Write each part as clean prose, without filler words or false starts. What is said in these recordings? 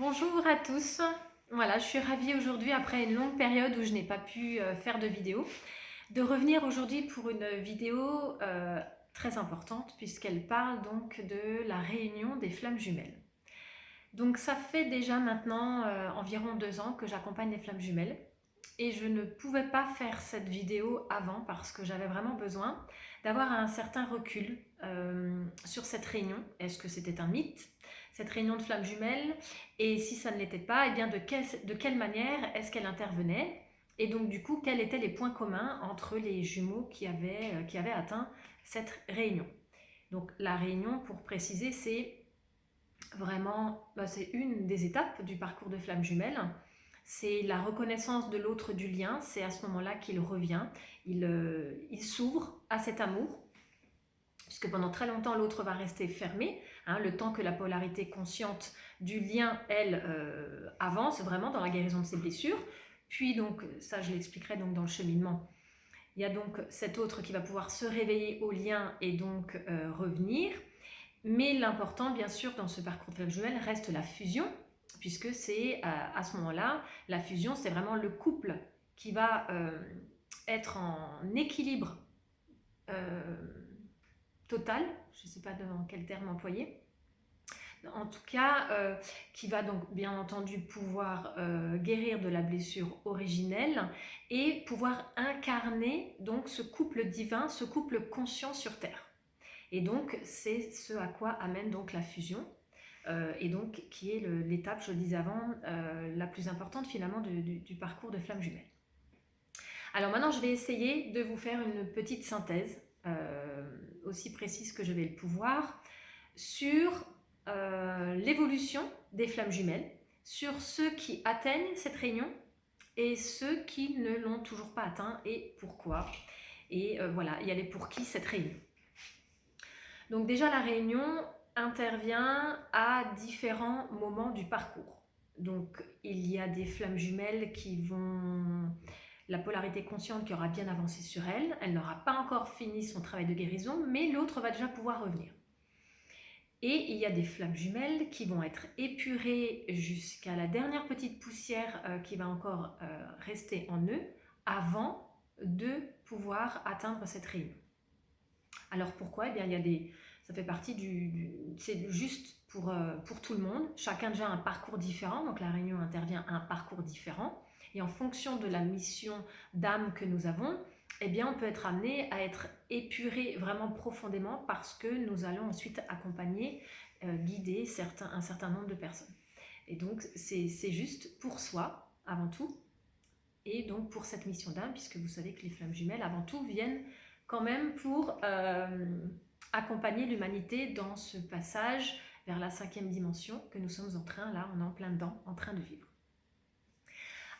Bonjour à tous. Voilà, je suis ravie aujourd'hui, après une longue période où je n'ai pas pu faire de vidéo, de revenir aujourd'hui pour une vidéo très importante puisqu'elle parle donc de la réunion des flammes jumelles. Donc ça fait déjà maintenant environ 2 ans que j'accompagne les flammes jumelles et je ne pouvais pas faire cette vidéo avant parce que j'avais vraiment besoin d'avoir un certain recul sur cette réunion. Est-ce que c'était un mythe, cette réunion de flammes jumelles? Et si ça ne l'était pas, eh bien de quelle manière est-ce qu'elle intervenait? Et donc du coup, quels étaient les points communs entre les jumeaux qui avaient atteint cette réunion? Donc la réunion, pour préciser, c'est vraiment, c'est une des étapes du parcours de flammes jumelles. C'est la reconnaissance de l'autre du lien. C'est à ce moment-là qu'il revient. Il s'ouvre à cet amour, puisque pendant très longtemps, l'autre va rester fermé, le temps que la polarité consciente du lien, elle, avance vraiment dans la guérison de ses blessures. Puis donc, ça je l'expliquerai donc dans le cheminement, il y a donc cet autre qui va pouvoir se réveiller au lien et donc revenir. Mais l'important, bien sûr, dans ce parcours de flamme jumelle reste la fusion, puisque c'est à ce moment-là, la fusion, c'est vraiment le couple qui va être en équilibre euh, total, je ne sais pas dans quel terme employer, en tout cas, qui va donc bien entendu pouvoir guérir de la blessure originelle et pouvoir incarner donc ce couple divin, ce couple conscient sur Terre. Et donc, c'est ce à quoi amène donc la fusion, et donc qui est l'étape, je le disais avant, la plus importante finalement du parcours de flamme jumelle. Alors maintenant, je vais essayer de vous faire une petite synthèse, aussi précise que je vais le pouvoir, sur l'évolution des flammes jumelles, sur ceux qui atteignent cette réunion et ceux qui ne l'ont toujours pas atteint et pourquoi. Et voilà, il y a les pour qui cette réunion. Donc déjà, la réunion intervient à différents moments du parcours. Donc il y a des flammes jumelles qui vont... La polarité consciente qui aura bien avancé sur elle, elle n'aura pas encore fini son travail de guérison, mais l'autre va déjà pouvoir revenir. Et il y a des flammes jumelles qui vont être épurées jusqu'à la dernière petite poussière qui va encore rester en eux avant de pouvoir atteindre cette réunion. Alors pourquoi? Eh bien, ça fait partie c'est juste pour tout le monde. Chacun déjà a un parcours différent, donc la réunion intervient à un parcours différent. Et en fonction de la mission d'âme que nous avons, eh bien, on peut être amené à être épuré vraiment profondément parce que nous allons ensuite accompagner, guider un certain nombre de personnes. Et donc, c'est juste pour soi, avant tout, et donc pour cette mission d'âme, puisque vous savez que les flammes jumelles, avant tout, viennent quand même pour accompagner l'humanité dans ce passage vers la 5e dimension que nous sommes en train, là, on est en plein dedans, en train de vivre.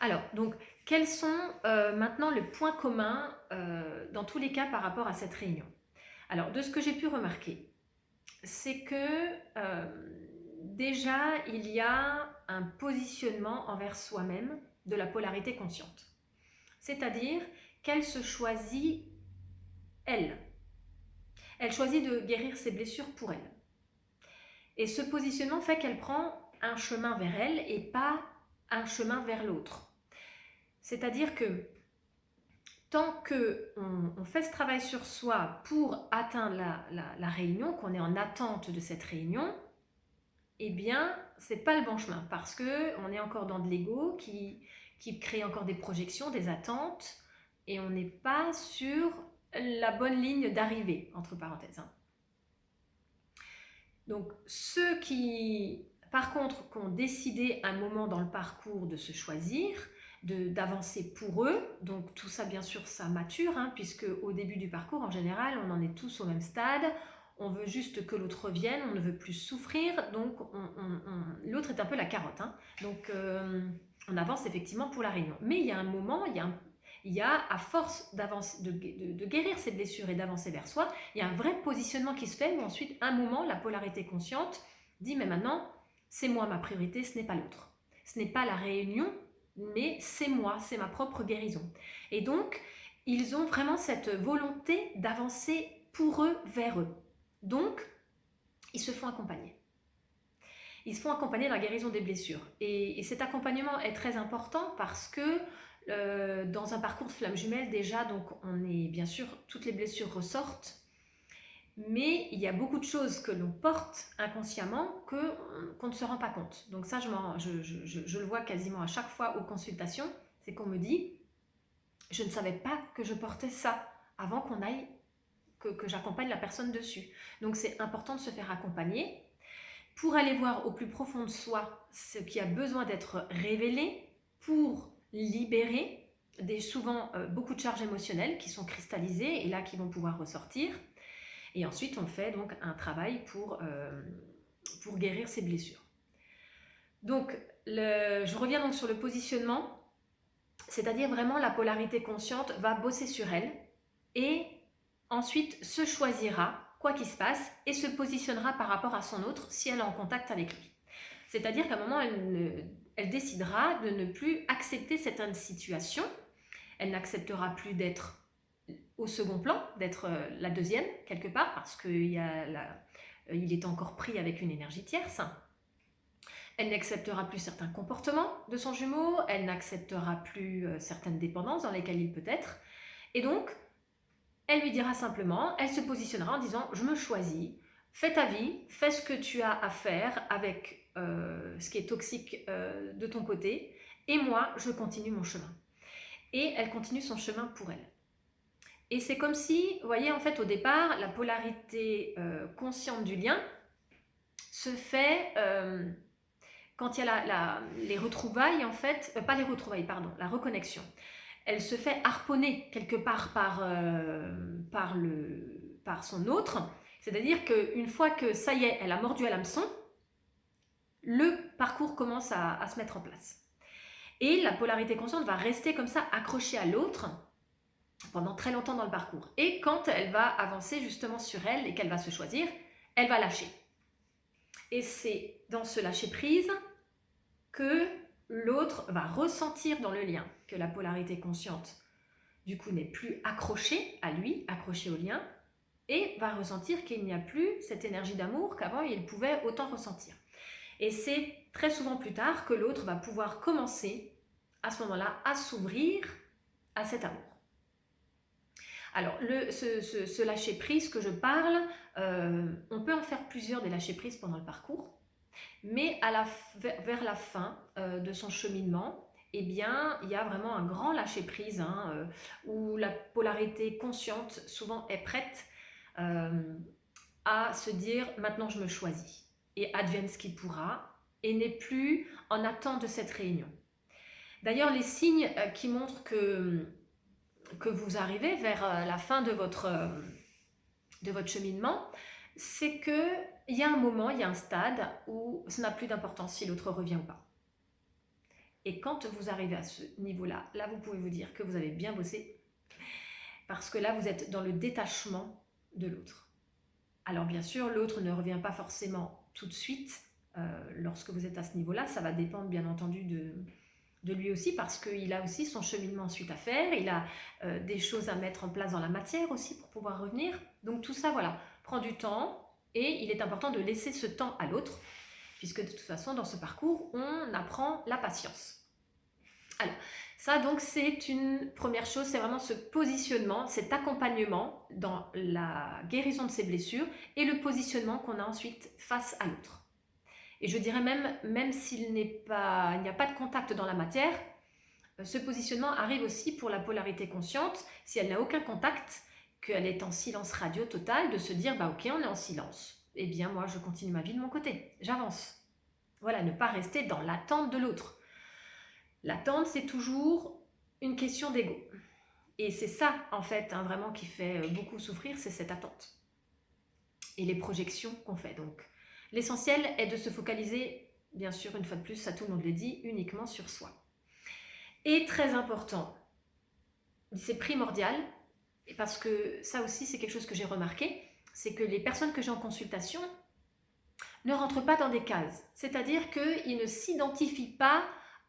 Alors, donc, quels sont maintenant les points communs dans tous les cas par rapport à cette réunion? Alors, de ce que j'ai pu remarquer, c'est que déjà, il y a un positionnement envers soi-même de la polarité consciente. C'est-à-dire qu'elle se choisit, elle. Elle choisit de guérir ses blessures pour elle. Et ce positionnement fait qu'elle prend un chemin vers elle et pas un chemin vers l'autre. C'est-à-dire que tant qu'on fait ce travail sur soi pour atteindre la réunion, qu'on est en attente de cette réunion, eh bien, c'est pas le bon chemin parce qu'on est encore dans de l'ego qui crée encore des projections, des attentes, et on n'est pas sur la bonne ligne d'arrivée, entre parenthèses. Donc, ceux qui, par contre, qui ont décidé à un moment dans le parcours de se choisir, d'avancer pour eux, donc tout ça, bien sûr, ça mature, puisque au début du parcours, en général, on en est tous au même stade, on veut juste que l'autre revienne, on ne veut plus souffrir, donc l'autre est un peu la carotte. Donc, on avance effectivement pour la réunion. Mais il y a un moment, il y a à force de guérir ses blessures et d'avancer vers soi, il y a un vrai positionnement qui se fait où ensuite, un moment, la polarité consciente dit mais maintenant, c'est moi ma priorité, ce n'est pas l'autre. Ce n'est pas la réunion, mais c'est moi, c'est ma propre guérison. Et donc, ils ont vraiment cette volonté d'avancer pour eux, vers eux. Donc, ils se font accompagner. ils se font accompagner dans la guérison des blessures. Et cet accompagnement est très important parce que dans un parcours de flamme jumelle, déjà, donc on est bien sûr, toutes les blessures ressortent, mais il y a beaucoup de choses que l'on porte inconsciemment qu'on ne se rend pas compte. Donc ça, je le vois quasiment à chaque fois aux consultations, c'est qu'on me dit, je ne savais pas que je portais ça avant qu'on aille, que j'accompagne la personne dessus. Donc c'est important de se faire accompagner pour aller voir au plus profond de soi ce qui a besoin d'être révélé pour libérer souvent beaucoup de charges émotionnelles qui sont cristallisées et là qui vont pouvoir ressortir. Et ensuite, on fait donc un travail pour guérir ces blessures. Donc, je reviens donc sur le positionnement, c'est-à-dire vraiment la polarité consciente va bosser sur elle et ensuite se choisira, quoi qu'il se passe, et se positionnera par rapport à son autre si elle est en contact avec lui. C'est-à-dire qu'à un moment, elle décidera de ne plus accepter certaines situations, elle n'acceptera plus d'être au second plan, d'être la deuxième quelque part, parce qu'il est encore pris avec une énergie tierce. Elle n'acceptera plus certains comportements de son jumeau, elle n'acceptera plus certaines dépendances dans lesquelles il peut être. Et donc, elle lui dira simplement, elle se positionnera en disant « je me choisis, fais ta vie, fais ce que tu as à faire avec ce qui est toxique de ton côté, et moi, je continue mon chemin. » Et elle continue son chemin pour elle. Et c'est comme si, vous voyez, en fait, au départ, la polarité consciente du lien se fait quand il y a les retrouvailles, en fait, pas les retrouvailles, pardon, la reconnexion. Elle se fait harponner quelque part par son autre. C'est-à-dire qu'une fois que ça y est, elle a mordu à l'hameçon, le parcours commence à se mettre en place. Et la polarité consciente va rester comme ça, accrochée à l'autre, pendant très longtemps dans le parcours. Et quand elle va avancer justement sur elle et qu'elle va se choisir, elle va lâcher. Et c'est dans ce lâcher-prise que l'autre va ressentir dans le lien que la polarité consciente, du coup, n'est plus accrochée à lui, accrochée au lien, et va ressentir qu'il n'y a plus cette énergie d'amour qu'avant il pouvait autant ressentir. Et c'est très souvent plus tard que l'autre va pouvoir commencer, à ce moment-là, à s'ouvrir à cet amour. Alors, ce lâcher-prise que je parle, on peut en faire plusieurs des lâcher-prises pendant le parcours, mais vers la fin de son cheminement, eh bien, il y a vraiment un grand lâcher-prise où la polarité consciente souvent est prête à se dire « maintenant je me choisis » et advienne ce qui pourra et n'est plus en attente de cette réunion. D'ailleurs, les signes qui montrent que vous arrivez vers la fin de votre cheminement, c'est qu'il y a un moment, il y a un stade où ça n'a plus d'importance si l'autre revient ou pas. Et quand vous arrivez à ce niveau-là, là vous pouvez vous dire que vous avez bien bossé, parce que là vous êtes dans le détachement de l'autre. Alors bien sûr, l'autre ne revient pas forcément tout de suite lorsque vous êtes à ce niveau-là, ça va dépendre bien entendu de lui aussi, parce qu'il a aussi son cheminement ensuite à faire, il a des choses à mettre en place dans la matière aussi pour pouvoir revenir. Donc tout ça, voilà, prend du temps et il est important de laisser ce temps à l'autre, puisque de toute façon, dans ce parcours, on apprend la patience. Alors, ça donc c'est une première chose, c'est vraiment ce positionnement, cet accompagnement dans la guérison de ses blessures et le positionnement qu'on a ensuite face à l'autre. Et je dirais même s'il n'y a pas de contact dans la matière, ce positionnement arrive aussi pour la polarité consciente, si elle n'a aucun contact, qu'elle est en silence radio total, de se dire bah ok, on est en silence, eh bien moi je continue ma vie de mon côté, j'avance. Voilà, ne pas rester dans l'attente de l'autre. L'attente, c'est toujours une question d'ego. Et c'est ça, en fait, vraiment qui fait beaucoup souffrir, c'est cette attente. Et les projections qu'on fait, donc. L'essentiel est de se focaliser, bien sûr, une fois de plus, ça tout le monde le dit, uniquement sur soi. Et très important, c'est primordial, parce que ça aussi, c'est quelque chose que j'ai remarqué, c'est que les personnes que j'ai en consultation ne rentrent pas dans des cases. C'est-à-dire qu'ils ne s'identifient pas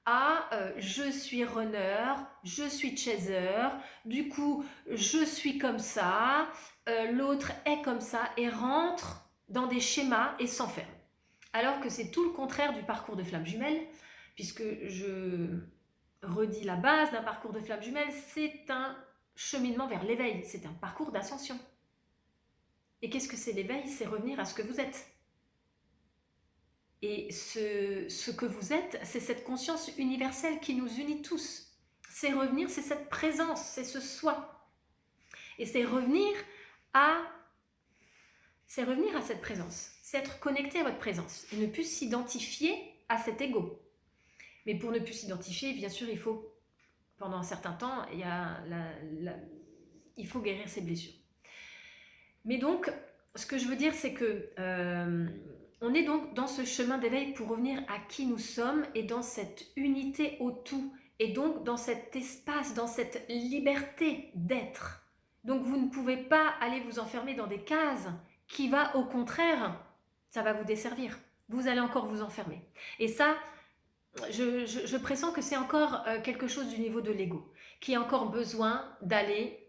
à je suis runner, je suis chaser, du coup je suis comme ça, l'autre est comme ça, et rentrent dans des schémas et s'enferment. Alors que c'est tout le contraire du parcours de flamme jumelle, puisque je redis la base d'un parcours de flamme jumelle, c'est un cheminement vers l'éveil, c'est un parcours d'ascension. Et qu'est-ce que c'est l'éveil? C'est revenir à ce que vous êtes. Et ce que vous êtes, c'est cette conscience universelle qui nous unit tous. C'est revenir, c'est cette présence, c'est ce soi. Et c'est revenir à cette présence. C'est être connecté à votre présence et ne plus s'identifier à cet ego. Mais pour ne plus s'identifier, bien sûr, il faut, pendant un certain temps, il faut guérir ses blessures. Mais donc, ce que je veux dire, c'est que on est donc dans ce chemin d'éveil pour revenir à qui nous sommes et dans cette unité au tout. Et donc dans cet espace, dans cette liberté d'être. Donc vous ne pouvez pas aller vous enfermer dans des cases qui va au contraire, ça va vous desservir. Vous allez encore vous enfermer. Et ça, je pressens que c'est encore quelque chose du niveau de l'ego, qui a encore besoin d'aller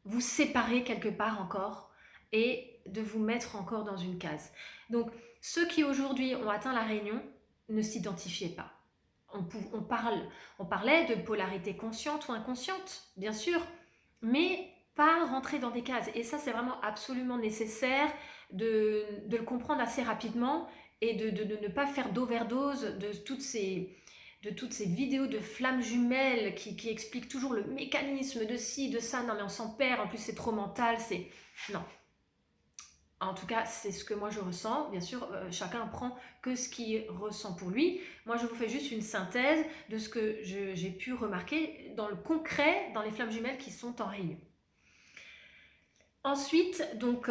vous séparer quelque part encore et de vous mettre encore dans une case. Donc ceux qui aujourd'hui ont atteint la réunion, ne s'identifiez pas. On parlait de polarité consciente ou inconsciente, bien sûr, mais pas rentrer dans des cases. Et ça, c'est vraiment absolument nécessaire de le comprendre assez rapidement et de ne pas faire d'overdose de toutes ces vidéos de flammes jumelles qui expliquent toujours le mécanisme de ci, de ça. Non, mais on s'en perd, en plus c'est trop mental, c'est... Non. En tout cas, c'est ce que moi je ressens. Bien sûr, chacun prend que ce qu'il ressent pour lui. Moi, je vous fais juste une synthèse de ce que j'ai pu remarquer dans le concret, dans les flammes jumelles qui sont en réunion. Ensuite, donc,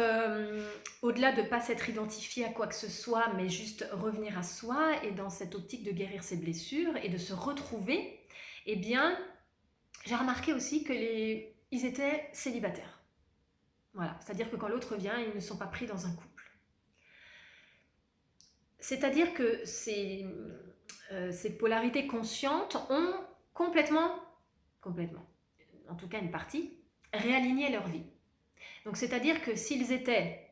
au-delà de ne pas s'être identifié à quoi que ce soit, mais juste revenir à soi et dans cette optique de guérir ses blessures et de se retrouver, eh bien, j'ai remarqué aussi qu'ils étaient célibataires. Voilà, c'est-à-dire que quand l'autre vient, ils ne sont pas pris dans un couple. C'est-à-dire que ces polarités conscientes ont complètement, en tout cas une partie, réaligné leur vie. Donc c'est-à-dire que s'ils étaient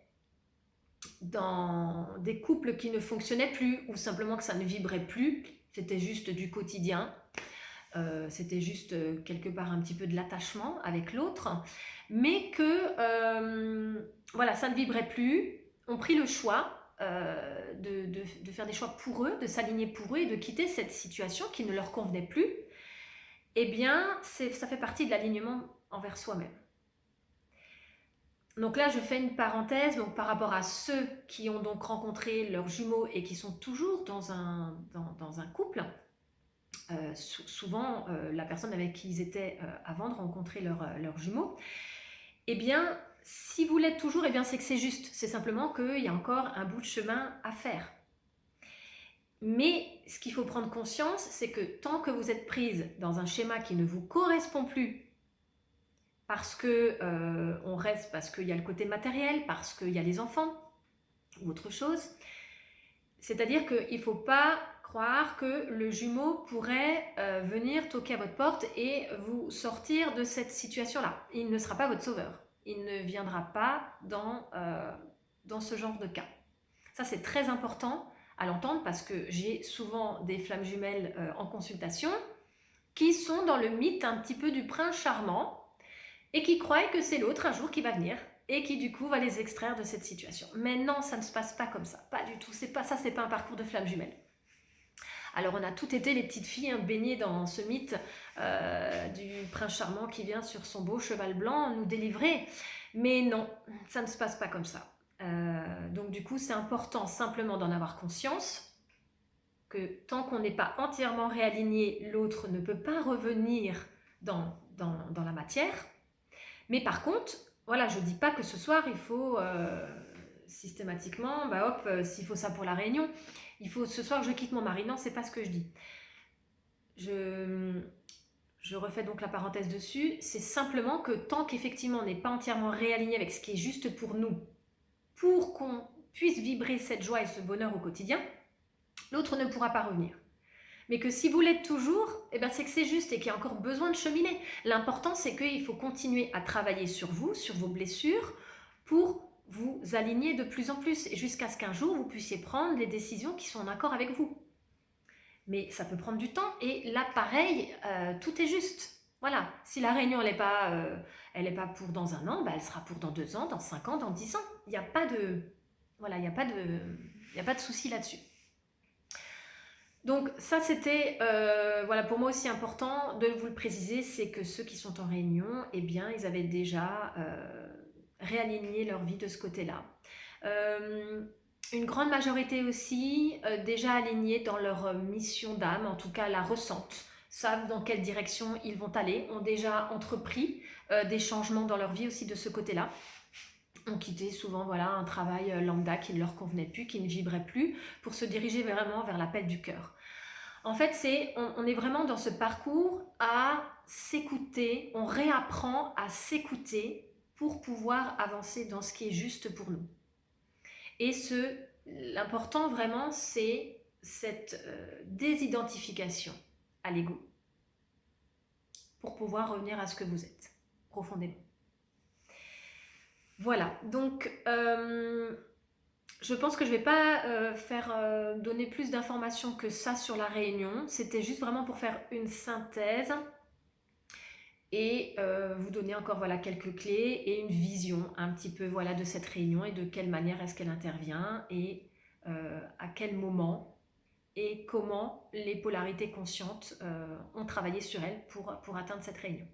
dans des couples qui ne fonctionnaient plus, ou simplement que ça ne vibrait plus, c'était juste du quotidien, c'était juste quelque part un petit peu de l'attachement avec l'autre, mais que voilà, ça ne vibrait plus, ont pris le choix de faire des choix pour eux, de s'aligner pour eux et de quitter cette situation qui ne leur convenait plus. Eh bien, ça fait partie de l'alignement envers soi-même. Donc là, je fais une parenthèse donc, par rapport à ceux qui ont donc rencontré leurs jumeaux et qui sont toujours dans un couple. Souvent, la personne avec qui ils étaient avant de rencontrer leurs jumeaux, eh bien, si vous l'êtes toujours, eh bien, c'est que c'est juste. C'est simplement qu'il y a encore un bout de chemin à faire. Mais ce qu'il faut prendre conscience, c'est que tant que vous êtes prise dans un schéma qui ne vous correspond plus, parce que on reste, parce qu'il y a le côté matériel, parce qu'il y a les enfants ou autre chose, c'est-à-dire qu'il ne faut pas croire que le jumeau pourrait venir toquer à votre porte et vous sortir de cette situation-là. Il ne sera pas votre sauveur. Il ne viendra pas dans ce genre de cas. Ça, c'est très important à l'entendre parce que j'ai souvent des flammes jumelles en consultation qui sont dans le mythe un petit peu du prince charmant et qui croient que c'est l'autre un jour qui va venir et qui du coup va les extraire de cette situation. Mais non, ça ne se passe pas comme ça, pas du tout. C'est pas un parcours de flammes jumelles. Alors on a toutes été les petites filles baignées dans ce mythe du prince charmant qui vient sur son beau cheval blanc nous délivrer. Mais non, ça ne se passe pas comme ça. Donc du coup c'est important simplement d'en avoir conscience que tant qu'on n'est pas entièrement réaligné, l'autre ne peut pas revenir dans la matière. Mais par contre, voilà, je ne dis pas que ce soir il faut systématiquement, s'il faut ça pour la réunion, il faut ce soir je quitte mon mari. Non, c'est pas ce que je dis. Je refais donc la parenthèse dessus. C'est simplement que tant qu'effectivement on n'est pas entièrement réaligné avec ce qui est juste pour nous, pour qu'on puisse vibrer cette joie et ce bonheur au quotidien, l'autre ne pourra pas revenir. Mais que si vous l'êtes toujours, eh ben c'est que c'est juste et qu'il y a encore besoin de cheminer. L'important, c'est qu'il faut continuer à travailler sur vous, sur vos blessures, pour vous aligner de plus en plus et jusqu'à ce qu'un jour vous puissiez prendre les décisions qui sont en accord avec vous. Mais ça peut prendre du temps et là pareil, tout est juste. Voilà, si la réunion elle n'est pas pour dans un an, elle sera pour dans 2 ans, dans 5 ans, dans 10 ans. Il n'y a pas de, voilà, il n'y a pas de souci là-dessus. Donc ça c'était voilà, pour moi aussi important de vous le préciser, c'est que ceux qui sont en réunion, eh bien ils avaient déjà réaligné leur vie de ce côté-là. Une grande majorité aussi déjà alignés dans leur mission d'âme, en tout cas la ressentent, savent dans quelle direction ils vont aller, ont déjà entrepris des changements dans leur vie aussi de ce côté-là. Ont quitté souvent voilà, un travail lambda qui ne leur convenait plus, qui ne vibrait plus, pour se diriger vraiment vers l'appel du cœur. En fait, on est vraiment dans ce parcours à s'écouter, on réapprend à s'écouter pour pouvoir avancer dans ce qui est juste pour nous. Et l'important vraiment, c'est cette désidentification à l'ego pour pouvoir revenir à ce que vous êtes profondément. Voilà, donc je pense que je ne vais pas donner plus d'informations que ça sur la réunion. C'était juste vraiment pour faire une synthèse et vous donner encore voilà, quelques clés et une vision un petit peu voilà, de cette réunion et de quelle manière est-ce qu'elle intervient et à quel moment et comment les polarités conscientes ont travaillé sur elle pour atteindre cette réunion.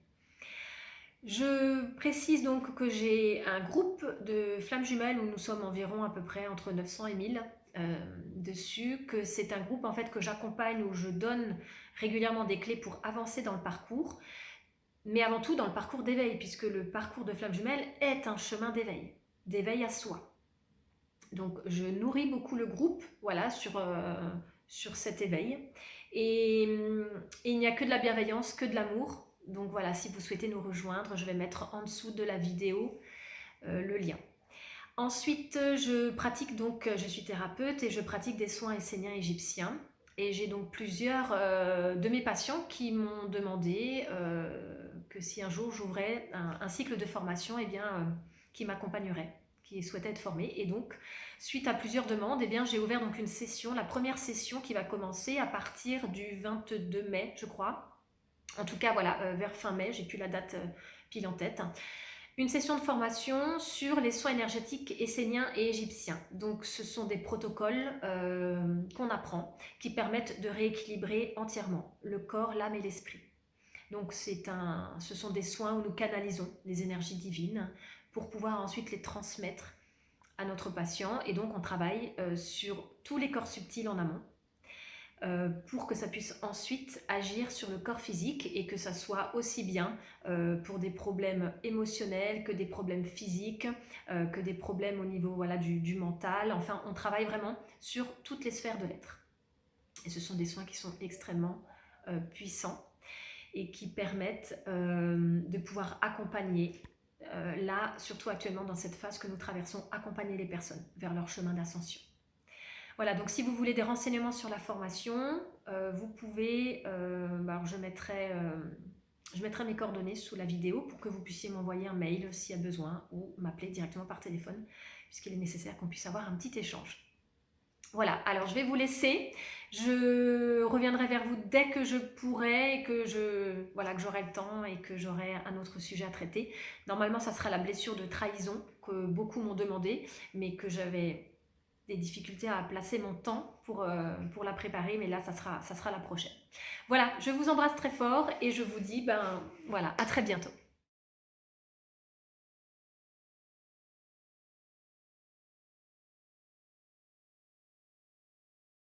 Je précise donc que j'ai un groupe de flammes jumelles où nous sommes environ à peu près entre 900 et 1000 dessus, que c'est un groupe en fait que j'accompagne où je donne régulièrement des clés pour avancer dans le parcours, mais avant tout dans le parcours d'éveil, puisque le parcours de flammes jumelles est un chemin d'éveil à soi. Donc je nourris beaucoup le groupe voilà, sur cet éveil et il n'y a que de la bienveillance, que de l'amour. Donc voilà, si vous souhaitez nous rejoindre, je vais mettre en dessous de la vidéo le lien. Ensuite, je suis thérapeute et je pratique des soins esséniens égyptiens. Et j'ai donc plusieurs de mes patients qui m'ont demandé que si un jour j'ouvrais un cycle de formation, eh bien, qui m'accompagnerait, qui souhaitaient être formés. Et donc, suite à plusieurs demandes, eh bien, j'ai ouvert donc une session, la première session qui va commencer à partir du 22 mai, je crois. En tout cas, voilà, vers fin mai, j'ai plus la date pile en tête. Une session de formation sur les soins énergétiques esséniens et égyptiens. Donc, ce sont des protocoles qu'on apprend qui permettent de rééquilibrer entièrement le corps, l'âme et l'esprit. Donc, ce sont des soins où nous canalisons les énergies divines pour pouvoir ensuite les transmettre à notre patient. Et donc, on travaille sur tous les corps subtils en amont. Pour que ça puisse ensuite agir sur le corps physique et que ça soit aussi bien pour des problèmes émotionnels que des problèmes physiques, que des problèmes au niveau voilà, du mental. Enfin, on travaille vraiment sur toutes les sphères de l'être. Et ce sont des soins qui sont extrêmement puissants et qui permettent de pouvoir accompagner, là, surtout actuellement dans cette phase que nous traversons, accompagner les personnes vers leur chemin d'ascension. Voilà, donc si vous voulez des renseignements sur la formation, vous pouvez, je mettrai mes coordonnées sous la vidéo pour que vous puissiez m'envoyer un mail s'il y a besoin ou m'appeler directement par téléphone puisqu'il est nécessaire qu'on puisse avoir un petit échange. Voilà, alors je vais vous laisser. Je reviendrai vers vous dès que je pourrai et que j'aurai le temps et que j'aurai un autre sujet à traiter. Normalement, ça sera la blessure de trahison que beaucoup m'ont demandé, mais que j'avais des difficultés à placer mon temps pour la préparer, mais là, ça sera la prochaine. Voilà, je vous embrasse très fort et je vous dis, à très bientôt.